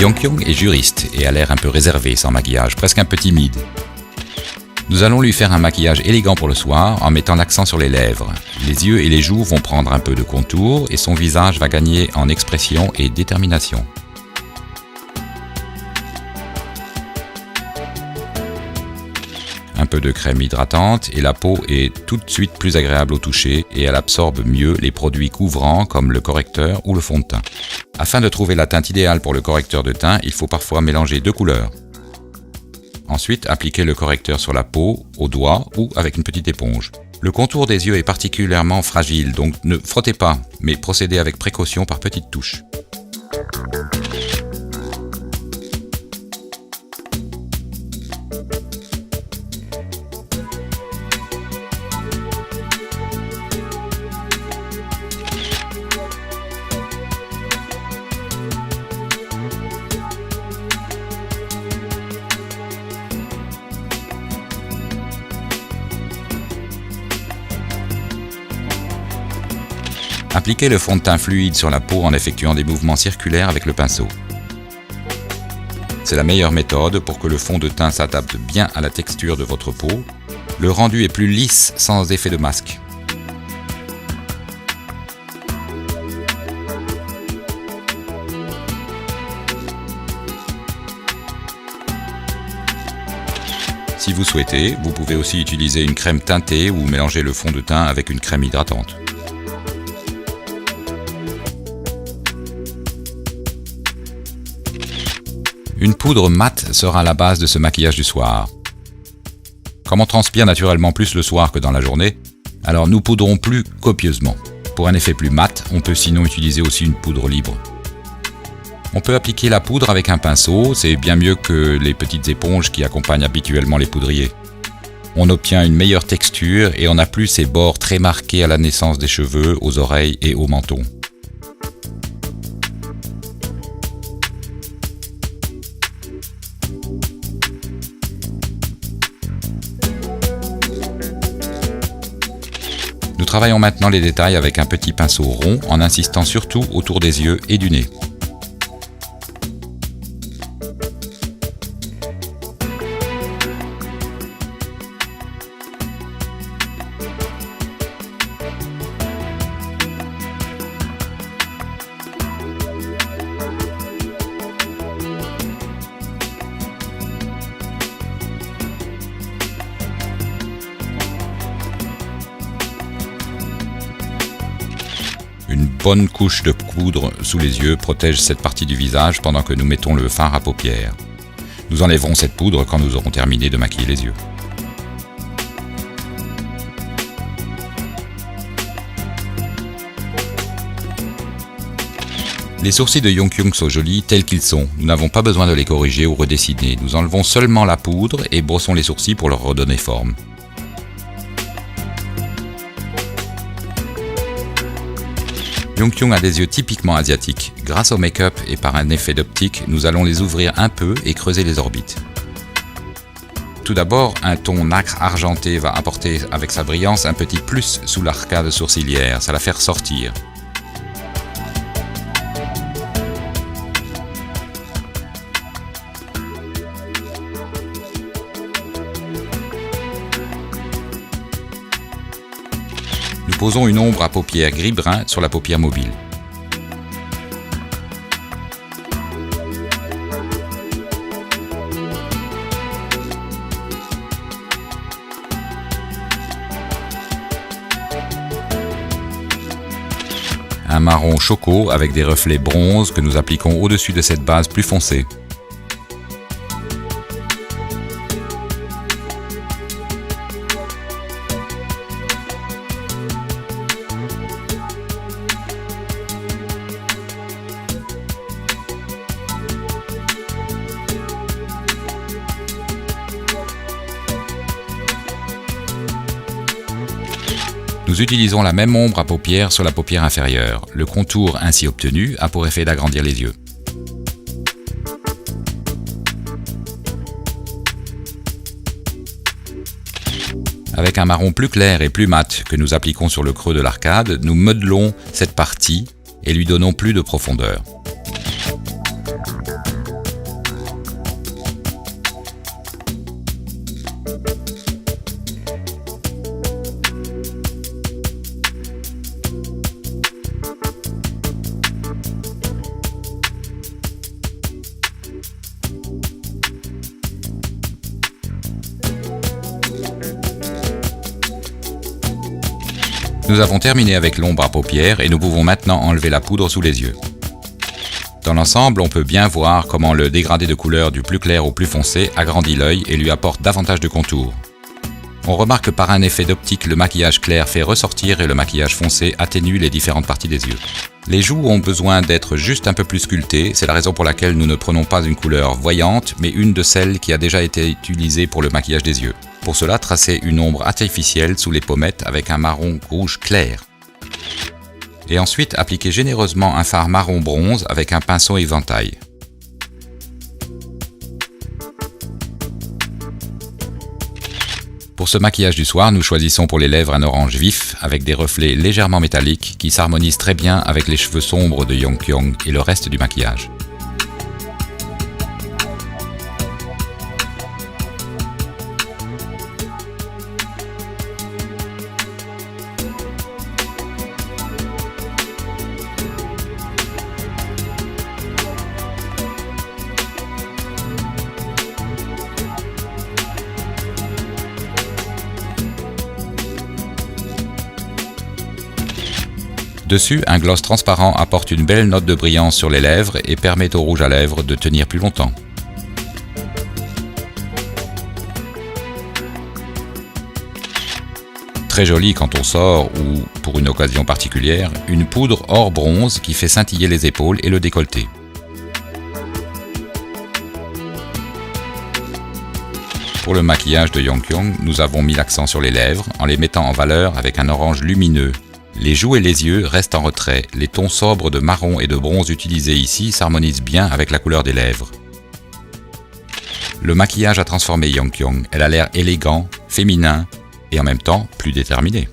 Yong-kyung est juriste et a l'air un peu réservé sans maquillage, presque un peu timide. Nous allons lui faire un maquillage élégant pour le soir en mettant l'accent sur les lèvres. Les yeux et les joues vont prendre un peu de contour et son visage va gagner en expression et détermination. Un peu de crème hydratante et la peau est tout de suite plus agréable au toucher et elle absorbe mieux les produits couvrants comme le correcteur ou le fond de teint. Afin de trouver la teinte idéale pour le correcteur de teint, il faut parfois mélanger deux couleurs. Ensuite, appliquez le correcteur sur la peau, au doigt ou avec une petite éponge. Le contour des yeux est particulièrement fragile, donc ne frottez pas, mais procédez avec précaution par petites touches. Appliquez le fond de teint fluide sur la peau en effectuant des mouvements circulaires avec le pinceau. C'est la meilleure méthode pour que le fond de teint s'adapte bien à la texture de votre peau. Le rendu est plus lisse sans effet de masque. Si vous souhaitez, vous pouvez aussi utiliser une crème teintée ou mélanger le fond de teint avec une crème hydratante. Une poudre mate sera la base de ce maquillage du soir. Comme on transpire naturellement plus le soir que dans la journée, alors nous poudrons plus copieusement. Pour un effet plus mat, on peut sinon utiliser aussi une poudre libre. On peut appliquer la poudre avec un pinceau, c'est bien mieux que les petites éponges qui accompagnent habituellement les poudriers. On obtient une meilleure texture et on n'a plus ces bords très marqués à la naissance des cheveux, aux oreilles et au menton. Nous travaillons maintenant les détails avec un petit pinceau rond en insistant surtout autour des yeux et du nez. Une bonne couche de poudre sous les yeux protège cette partie du visage pendant que nous mettons le fard à paupières. Nous enlèverons cette poudre quand nous aurons terminé de maquiller les yeux. Les sourcils de Yong-kyung sont jolis tels qu'ils sont. Nous n'avons pas besoin de les corriger ou redessiner. Nous enlevons seulement la poudre et brossons les sourcils pour leur redonner forme. Yong-kyung a des yeux typiquement asiatiques. Grâce au make-up et par un effet d'optique, nous allons les ouvrir un peu et creuser les orbites. Tout d'abord, un ton nacre argenté va apporter avec sa brillance un petit plus sous l'arcade sourcilière, ça la fait ressortir. Nous posons une ombre à paupières gris-brun sur la paupière mobile. Un marron choco avec des reflets bronze que nous appliquons au-dessus de cette base plus foncée. Nous utilisons la même ombre à paupières sur la paupière inférieure. Le contour ainsi obtenu a pour effet d'agrandir les yeux. Avec un marron plus clair et plus mat que nous appliquons sur le creux de l'arcade, nous modelons cette partie et lui donnons plus de profondeur. Nous avons terminé avec l'ombre à paupières et nous pouvons maintenant enlever la poudre sous les yeux. Dans l'ensemble, on peut bien voir comment le dégradé de couleur du plus clair au plus foncé agrandit l'œil et lui apporte davantage de contours. On remarque que par un effet d'optique, le maquillage clair fait ressortir et le maquillage foncé atténue les différentes parties des yeux. Les joues ont besoin d'être juste un peu plus sculptées, c'est la raison pour laquelle nous ne prenons pas une couleur voyante, mais une de celles qui a déjà été utilisée pour le maquillage des yeux. Pour cela, tracez une ombre artificielle sous les pommettes avec un marron rouge clair. Et ensuite, appliquez généreusement un fard marron bronze avec un pinceau éventail. Pour ce maquillage du soir, nous choisissons pour les lèvres un orange vif avec des reflets légèrement métalliques qui s'harmonisent très bien avec les cheveux sombres de Yeonkyung et le reste du maquillage. Dessus, un gloss transparent apporte une belle note de brillance sur les lèvres et permet au rouge à lèvres de tenir plus longtemps. Très joli quand on sort ou, pour une occasion particulière, une poudre or bronze qui fait scintiller les épaules et le décolleté. Pour le maquillage de Yeonkyung, nous avons mis l'accent sur les lèvres en les mettant en valeur avec un orange lumineux. Les joues et les yeux restent en retrait, les tons sobres de marron et de bronze utilisés ici s'harmonisent bien avec la couleur des lèvres. Le maquillage a transformé Yeonkyung, elle a l'air élégant, féminin et en même temps plus déterminé.